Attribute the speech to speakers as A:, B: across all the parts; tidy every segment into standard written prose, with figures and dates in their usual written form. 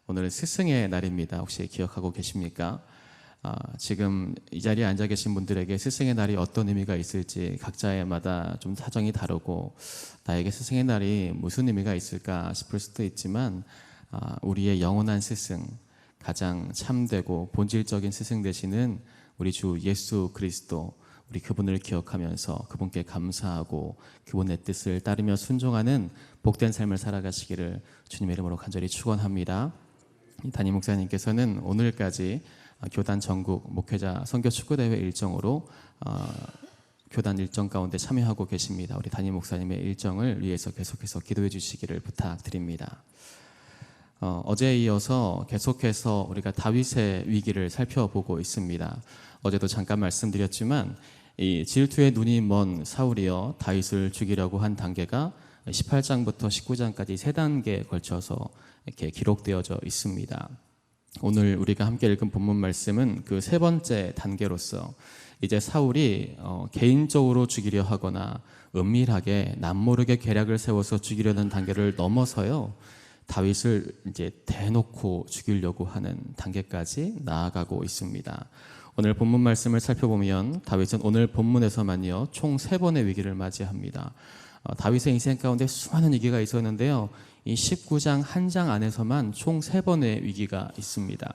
A: 오늘은 스승의 날입니다. 혹시 기억하고 계십니까? 지금 이 자리에 앉아 계신 분들에게 스승의 날이 어떤 의미가 있을지 각자마다 좀 사정이 다르고, 나에게 스승의 날이 무슨 의미가 있을까 싶을 수도 있지만, 우리의 영원한 스승, 가장 참되고 본질적인 스승 되시는 우리 주 예수 그리스도, 우리 그분을 기억하면서 그분께 감사하고 그분의 뜻을 따르며 순종하는 복된 삶을 살아가시기를 주님의 이름으로 간절히 축원합니다. 담임 목사님께서는 오늘까지 교단 전국 목회자 선교 축구대회 일정으로 교단 일정 가운데 참여하고 계십니다. 우리 담임 목사님의 일정을 위해서 계속해서 기도해 주시기를 부탁드립니다. 어제에 이어서 계속해서 우리가 다윗의 위기를 살펴보고 있습니다. 어제도 잠깐 말씀드렸지만 이 질투의 눈이 먼 사울이여 다윗을 죽이려고 한 단계가 18장부터 19장까지 3단계에 걸쳐서 이렇게 기록되어져 있습니다. 오늘 우리가 함께 읽은 본문 말씀은 그 3번째 단계로서 이제 사울이 개인적으로 죽이려 하거나 은밀하게 남모르게 계략을 세워서 죽이려는 단계를 넘어서요, 다윗을 이제 대놓고 죽이려고 하는 단계까지 나아가고 있습니다. 오늘 본문 말씀을 살펴보면 다윗은 오늘 본문에서만요 총 3번의 위기를 맞이합니다. 다윗의 인생 가운데 수많은 위기가 있었는데요, 이 19장 한 장 안에서만 총 3번의 위기가 있습니다.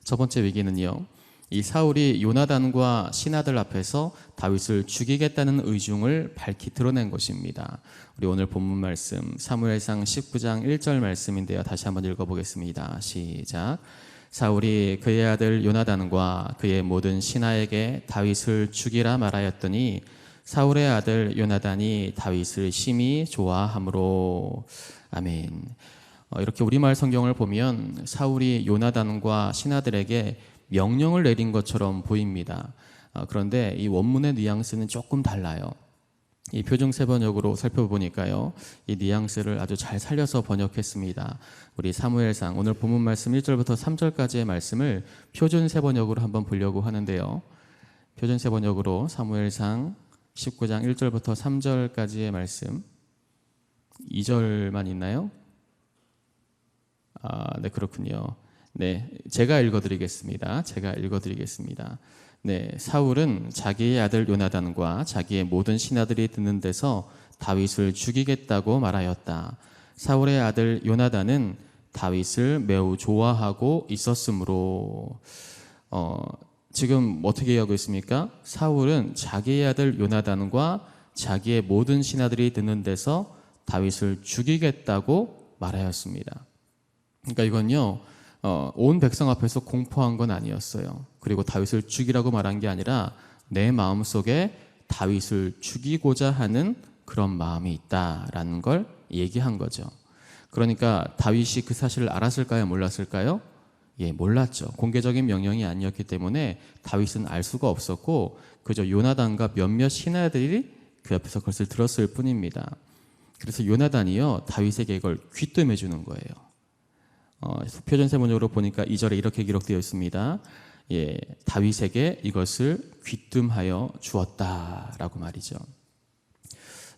A: 첫 번째 위기는요, 이 사울이 요나단과 신하들 앞에서 다윗을 죽이겠다는 의중을 밝히 드러낸 것입니다. 우리 오늘 본문 말씀 사무엘상 19장 1절 말씀인데요, 다시 한번 읽어보겠습니다. 시작. 사울이 그의 아들 요나단과 그의 모든 신하에게 다윗을 죽이라 말하였더니 사울의 아들 요나단이 다윗을 심히 좋아하므로. 아멘. 이렇게 우리말 성경을 보면 사울이 요나단과 신하들에게 명령을 내린 것처럼 보입니다. 그런데 이 원문의 뉘앙스는 조금 달라요. 이 표준세 번역으로 살펴보니까요, 이 뉘앙스를 아주 잘 살려서 번역했습니다. 우리 사무엘상 오늘 본문 말씀 1절부터 3절까지의 말씀을 표준세 번역으로 한번 보려고 하는데요, 표준세 번역으로 사무엘상 19장 1절부터 3절까지의 말씀 2절만 있나요? 네, 그렇군요. 네, 제가 읽어드리겠습니다. 네, 사울은 자기의 아들 요나단과 자기의 모든 신하들이 듣는 데서 다윗을 죽이겠다고 말하였다. 사울의 아들 요나단은 다윗을 매우 좋아하고 있었으므로. 지금 어떻게 하고 있습니까? 사울은 자기의 아들 요나단과 자기의 모든 신하들이 듣는 데서 다윗을 죽이겠다고 말하였습니다. 그러니까 이건요, 온 백성 앞에서 공포한 건 아니었어요. 그리고 다윗을 죽이라고 말한 게 아니라 내 마음속에 다윗을 죽이고자 하는 그런 마음이 있다라는 걸 얘기한 거죠. 그러니까 다윗이 그 사실을 알았을까요? 몰랐을까요? 예, 몰랐죠. 공개적인 명령이 아니었기 때문에 다윗은 알 수가 없었고, 그저 요나단과 몇몇 신하들이 그 옆에서 그것을 들었을 뿐입니다. 그래서 요나단이요, 다윗에게 이걸 귀뜸해 주는 거예요. 표준세번역으로 보니까 2절에 이렇게 기록되어 있습니다. 예, 다윗에게 이것을 귀뜸하여 주었다라고 말이죠.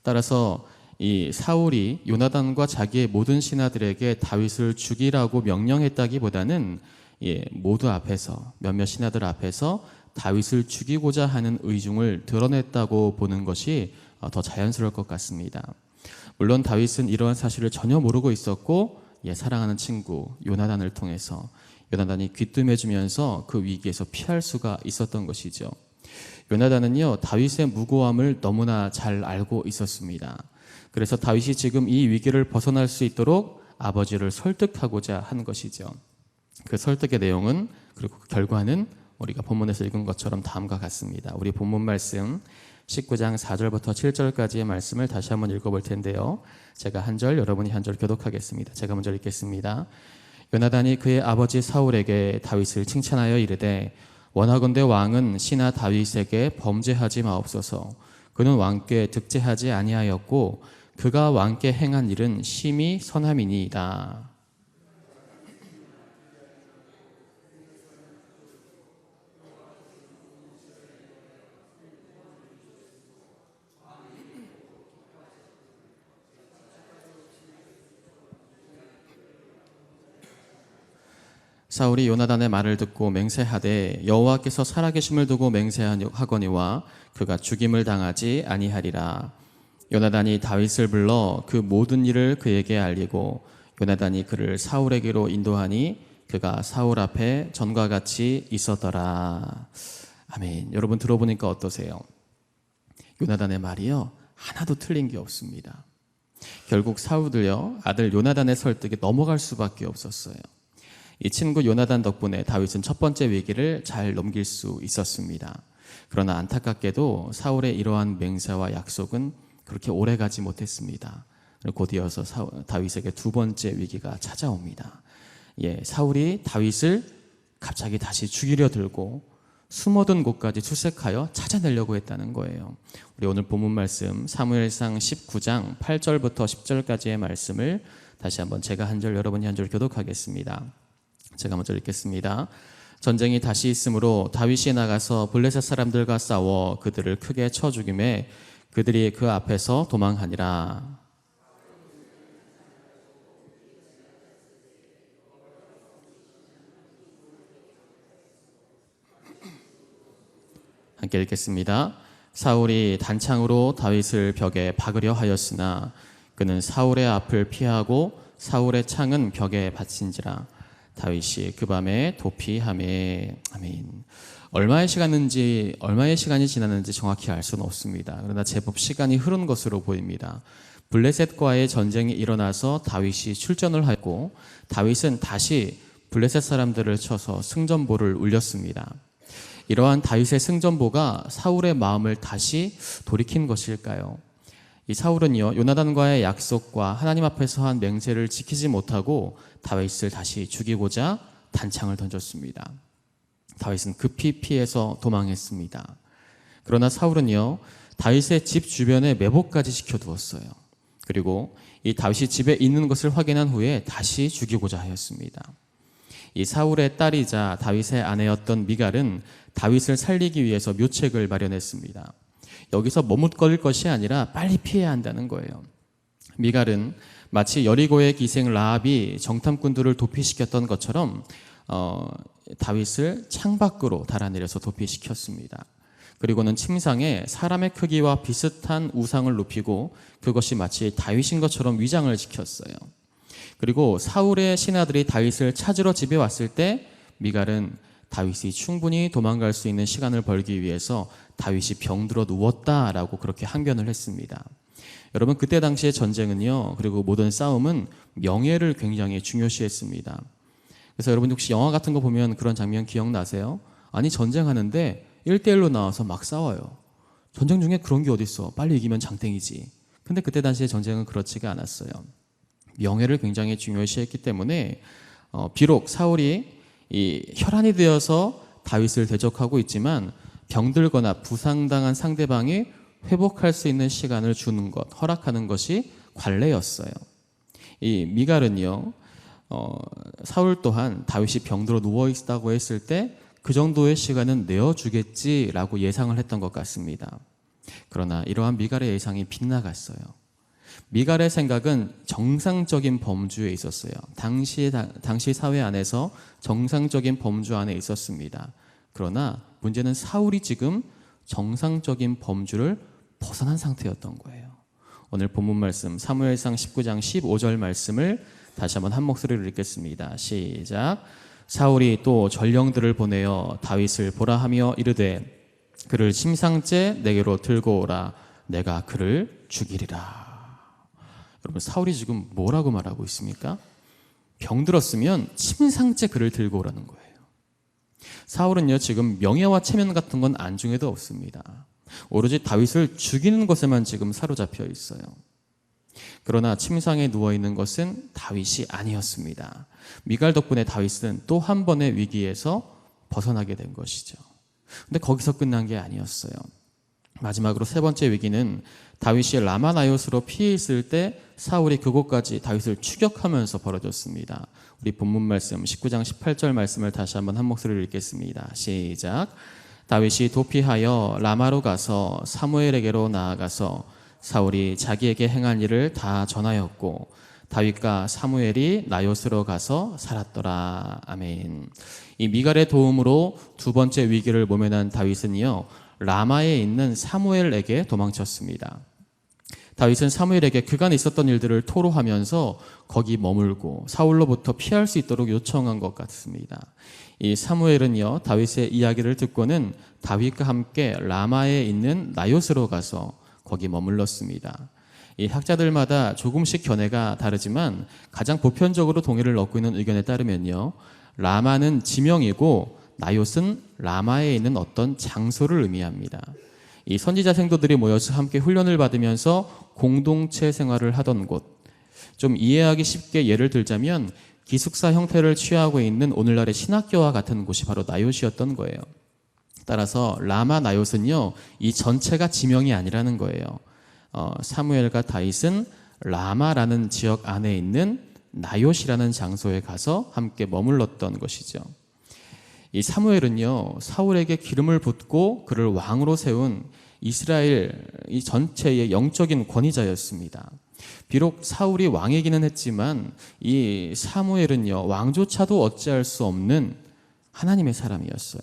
A: 따라서 이 사울이 요나단과 자기의 모든 신하들에게 다윗을 죽이라고 명령했다기보다는 모두 앞에서, 몇몇 신하들 앞에서 다윗을 죽이고자 하는 의중을 드러냈다고 보는 것이 더 자연스러울 것 같습니다. 물론 다윗은 이러한 사실을 전혀 모르고 있었고, 사랑하는 친구 요나단을 통해서 요나단이 귀뜸해주면서 그 위기에서 피할 수가 있었던 것이죠. 요나단은요, 다윗의 무고함을 너무나 잘 알고 있었습니다. 그래서 다윗이 지금 이 위기를 벗어날 수 있도록 아버지를 설득하고자 한 것이죠. 그 설득의 내용은, 그리고 그 결과는 우리가 본문에서 읽은 것처럼 다음과 같습니다. 우리 본문 말씀 19장 4절부터 7절까지의 말씀을 다시 한번 읽어볼 텐데요, 제가 한 절, 여러분이 한 절 교독하겠습니다. 제가 먼저 읽겠습니다. 요나단이 그의 아버지 사울에게 다윗을 칭찬하여 이르되, 원하건대 왕은 신하 다윗에게 범죄하지 마옵소서. 그는 왕께 득죄하지 아니하였고 그가 왕께 행한 일은 심히 선함이니이다. 사울이 요나단의 말을 듣고 맹세하되 여호와께서 살아계심을 두고 맹세하거니와 그가 죽임을 당하지 아니하리라. 요나단이 다윗을 불러 그 모든 일을 그에게 알리고 요나단이 그를 사울에게로 인도하니 그가 사울 앞에 전과 같이 있었더라. 아멘. 여러분 들어보니까 어떠세요? 요나단의 말이요, 하나도 틀린 게 없습니다. 결국 사울도요, 아들 요나단의 설득에 넘어갈 수밖에 없었어요. 이 친구 요나단 덕분에 다윗은 첫 번째 위기를 잘 넘길 수 있었습니다. 그러나 안타깝게도 사울의 이러한 맹세와 약속은 그렇게 오래 가지 못했습니다. 곧이어서 다윗에게 두 번째 위기가 찾아옵니다. 사울이 다윗을 갑자기 다시 죽이려 들고 숨어든 곳까지 투색하여 찾아내려고 했다는 거예요. 우리 오늘 본문 말씀 사무엘상 19장 8절부터 10절까지의 말씀을 다시 한번 제가 한 절 여러분이 한 절 교독하겠습니다. 제가 먼저 읽겠습니다. 전쟁이 다시 있으므로 다윗이 나가서 블레셋 사람들과 싸워 그들을 크게 쳐 죽이매 그들이 그 앞에서 도망하니라. 함께 읽겠습니다. 사울이 단창으로 다윗을 벽에 박으려 하였으나 그는 사울의 앞을 피하고 사울의 창은 벽에 받친지라. 다윗이 그 밤에 도피하매. 아멘. 얼마의 시간이 지났는지 정확히 알 수는 없습니다. 그러나 제법 시간이 흐른 것으로 보입니다. 블레셋과의 전쟁이 일어나서 다윗이 출전을 하고 다윗은 다시 블레셋 사람들을 쳐서 승전보를 울렸습니다. 이러한 다윗의 승전보가 사울의 마음을 다시 돌이킨 것일까요? 이 사울은요, 요나단과의 약속과 하나님 앞에서 한 맹세를 지키지 못하고 다윗을 다시 죽이고자 단창을 던졌습니다. 다윗은 급히 피해서 도망했습니다. 그러나 사울은요, 다윗의 집 주변에 매복까지 시켜두었어요. 그리고 이 다윗이 집에 있는 것을 확인한 후에 다시 죽이고자 하였습니다. 이 사울의 딸이자 다윗의 아내였던 미갈은 다윗을 살리기 위해서 묘책을 마련했습니다. 여기서 머뭇거릴 것이 아니라 빨리 피해야 한다는 거예요. 미갈은 마치 여리고의 기생 라합이 정탐꾼들을 도피시켰던 것처럼 다윗을 창밖으로 달아내려서 도피시켰습니다. 그리고는 침상에 사람의 크기와 비슷한 우상을 눕히고 그것이 마치 다윗인 것처럼 위장을 시켰어요. 그리고 사울의 신하들이 다윗을 찾으러 집에 왔을 때 미갈은 다윗이 충분히 도망갈 수 있는 시간을 벌기 위해서 다윗이 병들어 누웠다라고 그렇게 항변을 했습니다. 여러분, 그때 당시의 전쟁은요, 그리고 모든 싸움은 명예를 굉장히 중요시했습니다. 그래서 여러분 혹시 영화 같은 거 보면 그런 장면 기억나세요? 아니, 전쟁하는데 1대1로 나와서 막 싸워요. 전쟁 중에 그런 게 어딨어. 빨리 이기면 장땡이지. 근데 그때 당시의 전쟁은 그렇지가 않았어요. 명예를 굉장히 중요시했기 때문에 비록 사울이 이 혈안이 되어서 다윗을 대적하고 있지만 병들거나 부상당한 상대방이 회복할 수 있는 시간을 주는 것, 허락하는 것이 관례였어요. 이 미갈은요, 사울 또한 다윗이 병들어 누워 있다고 했을 때 그 정도의 시간은 내어주겠지라고 예상을 했던 것 같습니다. 그러나 이러한 미갈의 예상이 빗나갔어요. 미갈의 생각은 정상적인 범주에 있었어요. 당시 사회 안에서 정상적인 범주 안에 있었습니다. 그러나 문제는 사울이 지금 정상적인 범주를 벗어난 상태였던 거예요. 오늘 본문 말씀 사무엘상 19장 15절 말씀을 다시 한번 한 목소리로 읽겠습니다. 시작. 사울이 또 전령들을 보내어 다윗을 보라 하며 이르되 그를 심상째 내게로 들고 오라. 내가 그를 죽이리라. 여러분, 사울이 지금 뭐라고 말하고 있습니까? 병들었으면 침상째 그를 들고 오라는 거예요. 사울은요, 지금 명예와 체면 같은 건 안중에도 없습니다. 오로지 다윗을 죽이는 것에만 지금 사로잡혀 있어요. 그러나 침상에 누워있는 것은 다윗이 아니었습니다. 미갈 덕분에 다윗은 또 한 번의 위기에서 벗어나게 된 것이죠. 근데 거기서 끝난 게 아니었어요. 마지막으로 세 번째 위기는 다윗이 라마나요스로 피해 있을 때 사울이 그곳까지 다윗을 추격하면서 벌어졌습니다. 우리 본문 말씀 19장 18절 말씀을 다시 한번 한 목소리로 읽겠습니다. 시작. 다윗이 도피하여 라마로 가서 사무엘에게로 나아가서 사울이 자기에게 행한 일을 다 전하였고 다윗과 사무엘이 나요스로 가서 살았더라. 아멘. 이 미갈의 도움으로 두 번째 위기를 모면한 다윗은요, 라마에 있는 사무엘에게 도망쳤습니다. 다윗은 사무엘에게 그간 있었던 일들을 토로하면서 거기 머물고 사울로부터 피할 수 있도록 요청한 것 같습니다. 이 사무엘은요, 다윗의 이야기를 듣고는 다윗과 함께 라마에 있는 나요스로 가서 거기 머물렀습니다. 이 학자들마다 조금씩 견해가 다르지만 가장 보편적으로 동의를 얻고 있는 의견에 따르면요, 라마는 지명이고 나요스는 라마에 있는 어떤 장소를 의미합니다. 이 선지자 생도들이 모여서 함께 훈련을 받으면서 공동체 생활을 하던 곳, 좀 이해하기 쉽게 예를 들자면 기숙사 형태를 취하고 있는 오늘날의 신학교와 같은 곳이 바로 나요시였던 거예요. 따라서 라마 나요스는요, 이 전체가 지명이 아니라는 거예요. 사무엘과 다윗은 라마라는 지역 안에 있는 나요시라는 장소에 가서 함께 머물렀던 것이죠. 이 사무엘은요, 사울에게 기름을 붓고 그를 왕으로 세운 이스라엘 이 전체의 영적인 권위자였습니다. 비록 사울이 왕이기는 했지만 이 사무엘은요, 왕조차도 어찌할 수 없는 하나님의 사람이었어요.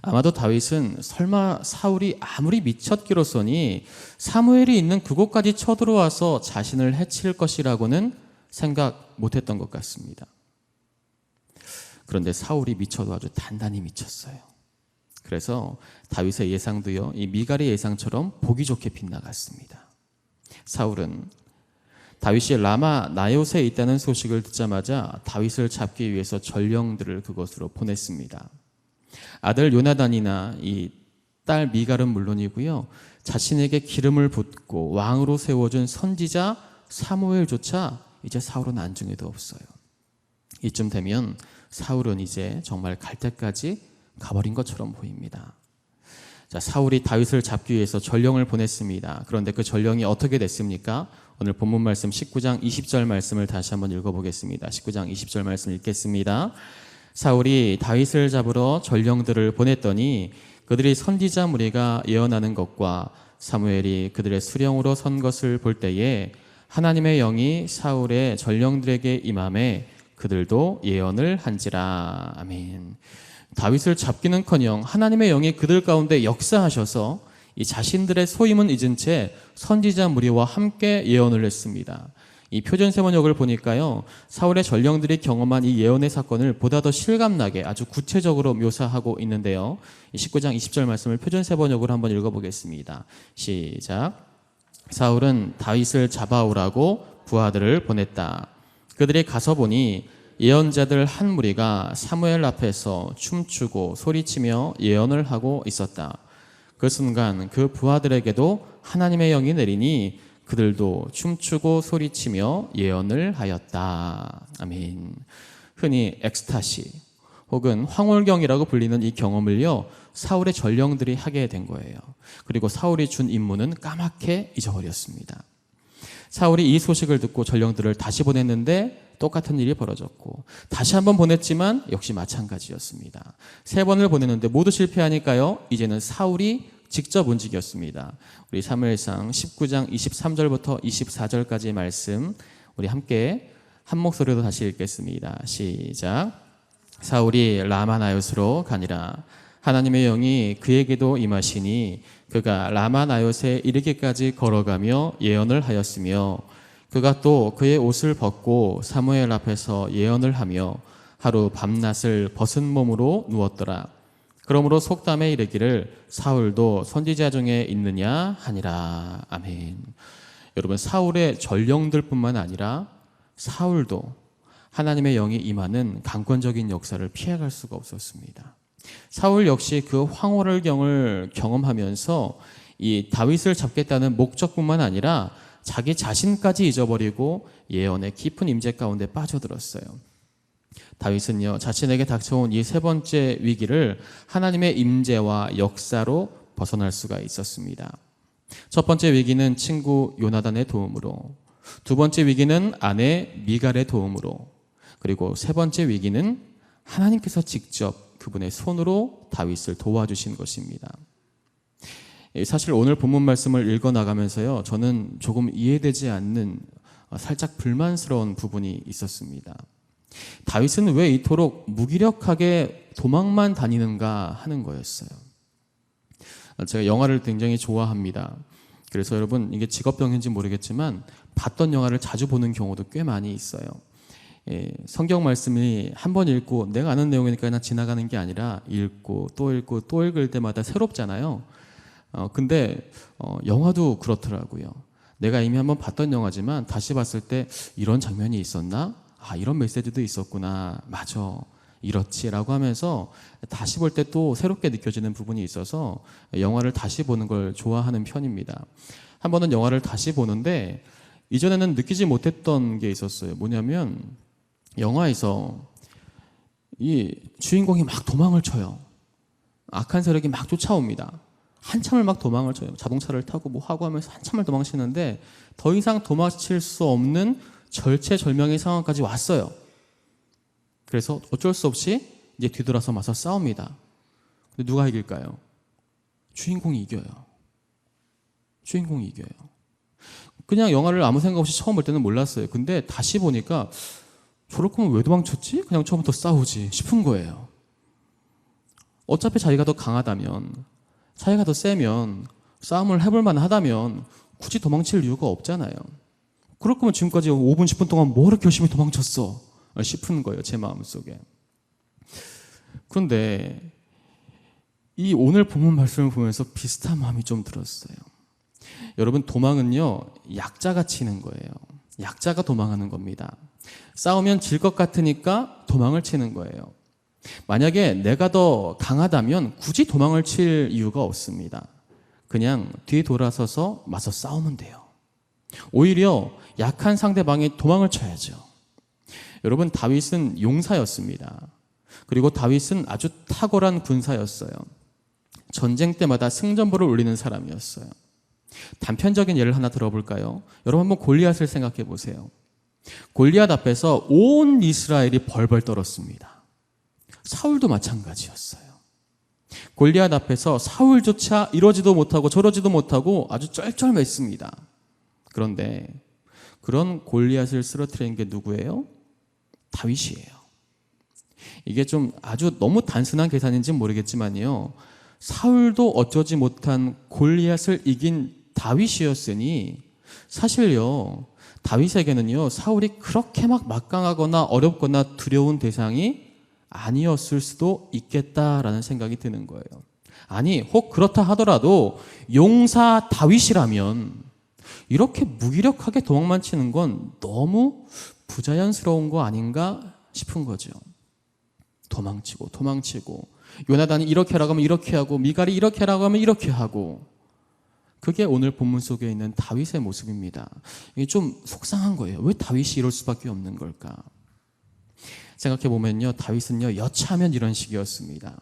A: 아마도 다윗은 설마 사울이 아무리 미쳤기로서니 사무엘이 있는 그곳까지 쳐들어와서 자신을 해칠 것이라고는 생각 못했던 것 같습니다. 그런데 사울이 미쳐도 아주 단단히 미쳤어요. 그래서 다윗의 예상도요, 이 미갈의 예상처럼 보기 좋게 빗나갔습니다. 사울은 다윗이 라마 나요스에 있다는 소식을 듣자마자 다윗을 잡기 위해서 전령들을 그곳으로 보냈습니다. 아들 요나단이나 이 딸 미갈은 물론이고요, 자신에게 기름을 붓고 왕으로 세워준 선지자 사무엘조차 이제 사울은 안중에도 없어요. 이쯤 되면 사울은 이제 정말 갈 때까지 가버린 것처럼 보입니다. 자, 사울이 다윗을 잡기 위해서 전령을 보냈습니다. 그런데 그 전령이 어떻게 됐습니까? 오늘 본문 말씀 19장 20절 말씀을 다시 한번 읽어보겠습니다. 19장 20절 말씀 읽겠습니다. 사울이 다윗을 잡으러 전령들을 보냈더니 그들이 선지자 무리가 예언하는 것과 사무엘이 그들의 수령으로 선 것을 볼 때에 하나님의 영이 사울의 전령들에게 임함에 그들도 예언을 한지라. 아멘. 다윗을 잡기는커녕 하나님의 영이 그들 가운데 역사하셔서 이 자신들의 소임은 잊은 채 선지자 무리와 함께 예언을 했습니다. 이 표준세번역을 보니까요, 사울의 전령들이 경험한 이 예언의 사건을 보다 더 실감나게 아주 구체적으로 묘사하고 있는데요. 19장 20절 말씀을 표준세번역으로 한번 읽어보겠습니다. 시작. 사울은 다윗을 잡아오라고 부하들을 보냈다. 그들이 가서 보니 예언자들 한 무리가 사무엘 앞에서 춤추고 소리치며 예언을 하고 있었다. 그 순간 그 부하들에게도 하나님의 영이 내리니 그들도 춤추고 소리치며 예언을 하였다. 아멘. 흔히 엑스타시 혹은 황홀경이라고 불리는 이 경험을요, 사울의 전령들이 하게 된 거예요. 그리고 사울이 준 임무는 까맣게 잊어버렸습니다. 사울이 이 소식을 듣고 전령들을 다시 보냈는데 똑같은 일이 벌어졌고, 다시 한번 보냈지만 역시 마찬가지였습니다. 3번을 보냈는데 모두 실패하니까요, 이제는 사울이 직접 움직였습니다. 우리 사무엘상 19장 23절부터 24절까지의 말씀 우리 함께 한 목소리로 다시 읽겠습니다. 시작. 사울이 라마나요스로 가니라. 하나님의 영이 그에게도 임하시니 그가 라마나요스에 이르기까지 걸어가며 예언을 하였으며, 그가 또 그의 옷을 벗고 사무엘 앞에서 예언을 하며 하루 밤낮을 벗은 몸으로 누웠더라. 그러므로 속담에 이르기를 사울도 선지자 중에 있느냐 하니라. 아멘. 여러분, 사울의 전령들뿐만 아니라 사울도 하나님의 영이 임하는 강권적인 역사를 피해갈 수가 없었습니다. 사울 역시 그 황홀경을 경험하면서 이 다윗을 잡겠다는 목적뿐만 아니라 자기 자신까지 잊어버리고 예언의 깊은 임재 가운데 빠져들었어요. 다윗은요, 자신에게 닥쳐온 이 3번째 위기를 하나님의 임재와 역사로 벗어날 수가 있었습니다. 첫 번째 위기는 친구 요나단의 도움으로, 두 번째 위기는 아내 미갈의 도움으로, 그리고 3번째 위기는 하나님께서 직접 그분의 손으로 다윗을 도와주신 것입니다. 사실 오늘 본문 말씀을 읽어 나가면서요, 저는 조금 이해되지 않는 살짝 불만스러운 부분이 있었습니다. 다윗은 왜 이토록 무기력하게 도망만 다니는가 하는 거였어요. 제가 영화를 굉장히 좋아합니다. 그래서 여러분 이게 직업병인지 모르겠지만 봤던 영화를 자주 보는 경우도 꽤 많이 있어요. 성경 말씀이 한 번 읽고 내가 아는 내용이니까 그냥 지나가는 게 아니라 읽고 또 읽고 또 읽을 때마다 새롭잖아요. 근데 영화도 그렇더라고요. 내가 이미 한번 봤던 영화지만 다시 봤을 때 이런 장면이 있었나? 아, 이런 메시지도 있었구나. 맞아. 이렇지라고 하면서 다시 볼 때 또 새롭게 느껴지는 부분이 있어서 영화를 다시 보는 걸 좋아하는 편입니다. 한 번은 영화를 다시 보는데 이전에는 느끼지 못했던 게 있었어요. 뭐냐면 영화에서 이 주인공이 막 도망을 쳐요. 악한 세력이 막 쫓아옵니다. 한참을 막 도망을 쳐요. 자동차를 타고 뭐 하고 하면서 한참을 도망치는데 더 이상 도망칠 수 없는 절체절명의 상황까지 왔어요. 그래서 어쩔 수 없이 이제 뒤돌아서 맞서 싸웁니다. 근데 누가 이길까요? 주인공이 이겨요. 주인공이 이겨요. 그냥 영화를 아무 생각 없이 처음 볼 때는 몰랐어요. 근데 다시 보니까 저럴 거면 왜 도망쳤지? 그냥 처음부터 싸우지 싶은 거예요. 어차피 자기가 더 강하다면, 자기가 더 세면, 싸움을 해볼 만하다면 굳이 도망칠 이유가 없잖아요. 그럴 거면 지금까지 5분, 10분 동안 뭐 그렇게 열심히 도망쳤어? 싶은 거예요, 제 마음속에. 그런데 이 오늘 본문 말씀을 보면서 비슷한 마음이 좀 들었어요. 여러분, 도망은요, 약자가 치는 거예요. 약자가 도망하는 겁니다. 싸우면 질 것 같으니까 도망을 치는 거예요. 만약에 내가 더 강하다면 굳이 도망을 칠 이유가 없습니다. 그냥 뒤돌아서서 맞서 싸우면 돼요. 오히려 약한 상대방이 도망을 쳐야죠. 여러분, 다윗은 용사였습니다. 그리고 다윗은 아주 탁월한 군사였어요. 전쟁 때마다 승전보를 울리는 사람이었어요. 단편적인 예를 하나 들어볼까요? 여러분 한번 골리앗을 생각해 보세요. 골리앗 앞에서 온 이스라엘이 벌벌 떨었습니다. 사울도 마찬가지였어요. 골리앗 앞에서 사울조차 이러지도 못하고 저러지도 못하고 아주 쩔쩔맸습니다. 그런데 그런 골리앗을 쓰러뜨린 게 누구예요? 다윗이에요. 이게 좀 아주 너무 단순한 계산인지는 모르겠지만요, 사울도 어쩌지 못한 골리앗을 이긴 다윗이었으니 사실요, 다윗에게는요, 사울이 그렇게 막 막강하거나 어렵거나 두려운 대상이 아니었을 수도 있겠다라는 생각이 드는 거예요. 아니, 혹 그렇다 하더라도 용사 다윗이라면 이렇게 무기력하게 도망만 치는 건 너무 부자연스러운 거 아닌가 싶은 거죠. 도망치고 요나단이 이렇게 하라고 하면 이렇게 하고 미갈이 이렇게 하라고 하면 이렇게 하고, 그게 오늘 본문 속에 있는 다윗의 모습입니다. 이게 좀 속상한 거예요. 왜 다윗이 이럴 수밖에 없는 걸까? 생각해보면요, 다윗은요, 여차하면 이런 식이었습니다.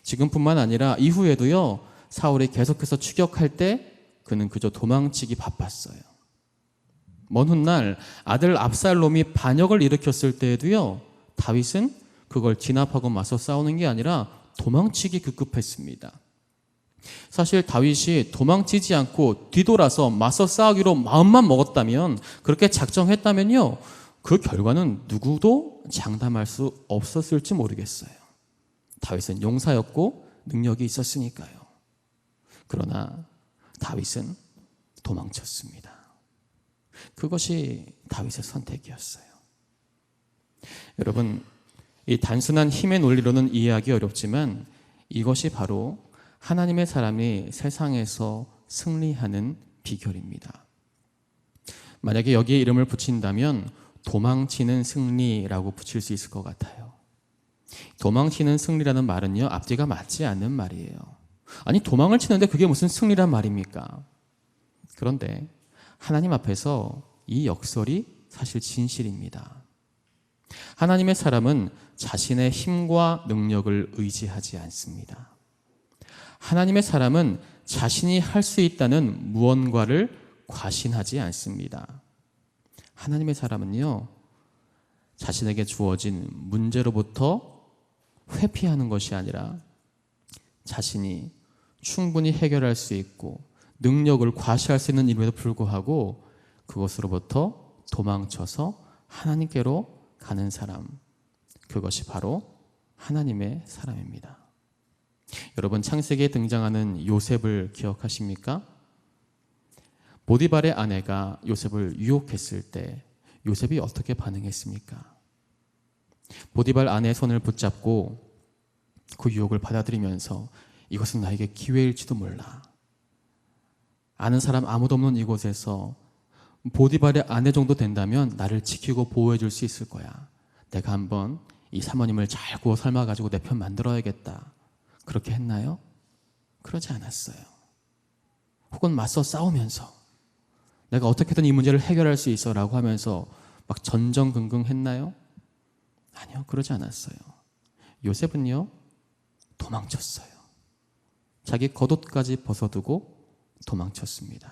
A: 지금뿐만 아니라 이후에도요, 사울이 계속해서 추격할 때 그는 그저 도망치기 바빴어요. 먼 훗날 아들 압살롬이 반역을 일으켰을 때에도요, 다윗은 그걸 진압하고 맞서 싸우는 게 아니라 도망치기 급급했습니다. 사실 다윗이 도망치지 않고 뒤돌아서 맞서 싸우기로 마음만 먹었다면, 그렇게 작정했다면요, 그 결과는 누구도 장담할 수 없었을지 모르겠어요. 다윗은 용사였고 능력이 있었으니까요. 그러나 다윗은 도망쳤습니다. 그것이 다윗의 선택이었어요. 여러분, 이 단순한 힘의 논리로는 이해하기 어렵지만 이것이 바로 하나님의 사람이 세상에서 승리하는 비결입니다. 만약에 여기에 이름을 붙인다면 도망치는 승리라고 붙일 수 있을 것 같아요. 도망치는 승리라는 말은요, 앞뒤가 맞지 않는 말이에요. 아니, 도망을 치는데 그게 무슨 승리란 말입니까? 그런데 하나님 앞에서 이 역설이 사실 진실입니다. 하나님의 사람은 자신의 힘과 능력을 의지하지 않습니다. 하나님의 사람은 자신이 할 수 있다는 무언가를 과신하지 않습니다. 하나님의 사람은요, 자신에게 주어진 문제로부터 회피하는 것이 아니라 자신이 충분히 해결할 수 있고 능력을 과시할 수 있는 일임에도 불구하고 그것으로부터 도망쳐서 하나님께로 가는 사람, 그것이 바로 하나님의 사람입니다. 여러분, 창세기에 등장하는 요셉을 기억하십니까? 보디발의 아내가 요셉을 유혹했을 때 요셉이 어떻게 반응했습니까? 보디발 아내의 손을 붙잡고 그 유혹을 받아들이면서 이것은 나에게 기회일지도 몰라. 아는 사람 아무도 없는 이곳에서 보디발의 아내 정도 된다면 나를 지키고 보호해 줄 수 있을 거야. 내가 한번 이 사모님을 잘 구워 삶아가지고 내 편 만들어야겠다. 그렇게 했나요? 그러지 않았어요. 혹은 맞서 싸우면서 내가 어떻게든 이 문제를 해결할 수 있어 라고 하면서 막 전전긍긍 했나요? 아니요, 그러지 않았어요. 요셉은요, 도망쳤어요. 자기 겉옷까지 벗어두고 도망쳤습니다.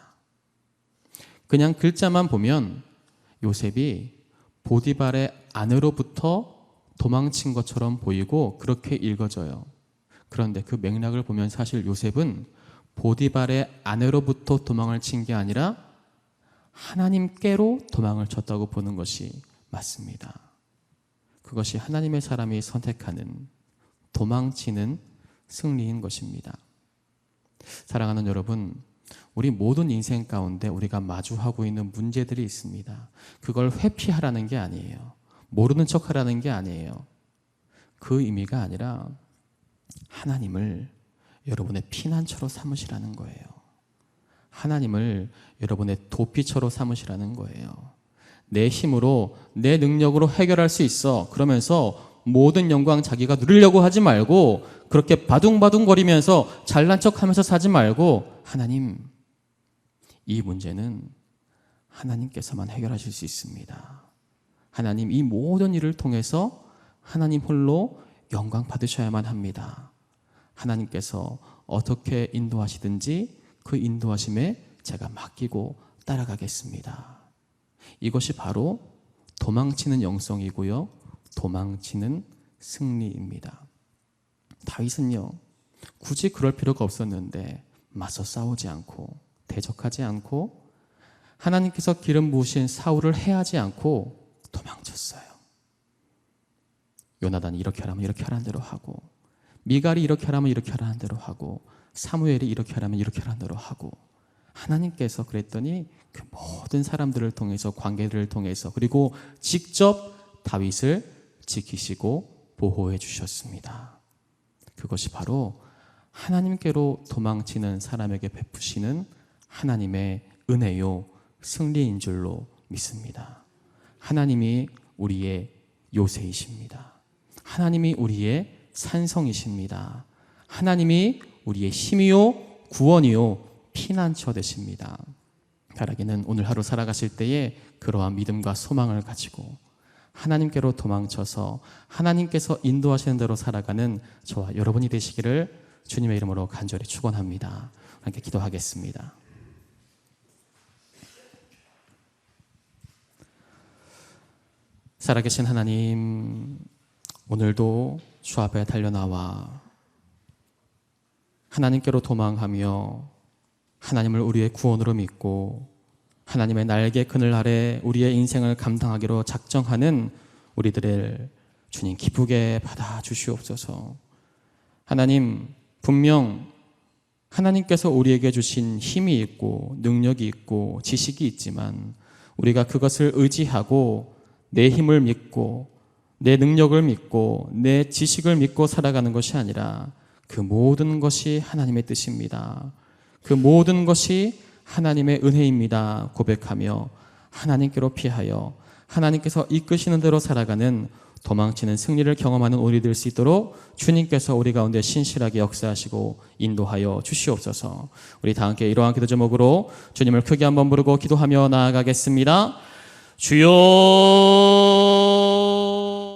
A: 그냥 글자만 보면 요셉이 보디발의 아내로부터 도망친 것처럼 보이고 그렇게 읽어져요. 그런데 그 맥락을 보면 사실 요셉은 보디발의 아내로부터 도망을 친 게 아니라 하나님께로 도망을 쳤다고 보는 것이 맞습니다. 그것이 하나님의 사람이 선택하는 도망치는 승리인 것입니다. 사랑하는 여러분, 우리 모든 인생 가운데 우리가 마주하고 있는 문제들이 있습니다. 그걸 회피하라는 게 아니에요. 모르는 척하라는 게 아니에요. 그 의미가 아니라 하나님을 여러분의 피난처로 삼으시라는 거예요. 하나님을 여러분의 도피처로 삼으시라는 거예요. 내 힘으로, 내 능력으로 해결할 수 있어. 그러면서 모든 영광 자기가 누리려고 하지 말고 그렇게 바둥바둥거리면서 잘난 척하면서 사지 말고 하나님, 이 문제는 하나님께서만 해결하실 수 있습니다. 하나님, 이 모든 일을 통해서 하나님 홀로 영광 받으셔야만 합니다. 하나님께서 어떻게 인도하시든지 그 인도하심에 제가 맡기고 따라가겠습니다. 이것이 바로 도망치는 영성이고요, 도망치는 승리입니다. 다윗은요, 굳이 그럴 필요가 없었는데 맞서 싸우지 않고 대적하지 않고 하나님께서 기름 부으신 사울을 해하지 않고 도망쳤어요. 요나단이 이렇게 하라면 이렇게 하라는 대로 하고, 미갈이 이렇게 하라면 이렇게 하라는 대로 하고, 사무엘이 이렇게 하라면 이렇게 하라는 대로 하고, 하나님께서 그랬더니 그 모든 사람들을 통해서, 관계들을 통해서, 그리고 직접 다윗을 지키시고 보호해 주셨습니다. 그것이 바로 하나님께로 도망치는 사람에게 베푸시는 하나님의 은혜요, 승리인 줄로 믿습니다. 하나님이 우리의 요새이십니다. 하나님이 우리의 산성이십니다. 하나님이 우리의 힘이요, 구원이요, 피난처 되십니다. 바라기는 오늘 하루 살아가실 때에 그러한 믿음과 소망을 가지고 하나님께로 도망쳐서 하나님께서 인도하시는 대로 살아가는 저와 여러분이 되시기를 주님의 이름으로 간절히 축원합니다. 함께 기도하겠습니다. 살아계신 하나님, 오늘도 주 앞에 달려나와 하나님께로 도망하며 하나님을 우리의 구원으로 믿고 하나님의 날개 그늘 아래 우리의 인생을 감당하기로 작정하는 우리들을 주님 기쁘게 받아주시옵소서. 하나님, 분명 하나님께서 우리에게 주신 힘이 있고 능력이 있고 지식이 있지만 우리가 그것을 의지하고 내 힘을 믿고 내 능력을 믿고 내 지식을 믿고 살아가는 것이 아니라 그 모든 것이 하나님의 뜻입니다. 그 모든 것이 하나님의 은혜입니다 고백하며 하나님께로 피하여 하나님께서 이끄시는 대로 살아가는 도망치는 승리를 경험하는 우리 될 수 있도록 주님께서 우리 가운데 신실하게 역사하시고 인도하여 주시옵소서. 우리 다 함께 이러한 기도 제목으로 주님을 크게 한번 부르고 기도하며 나아가겠습니다. 주여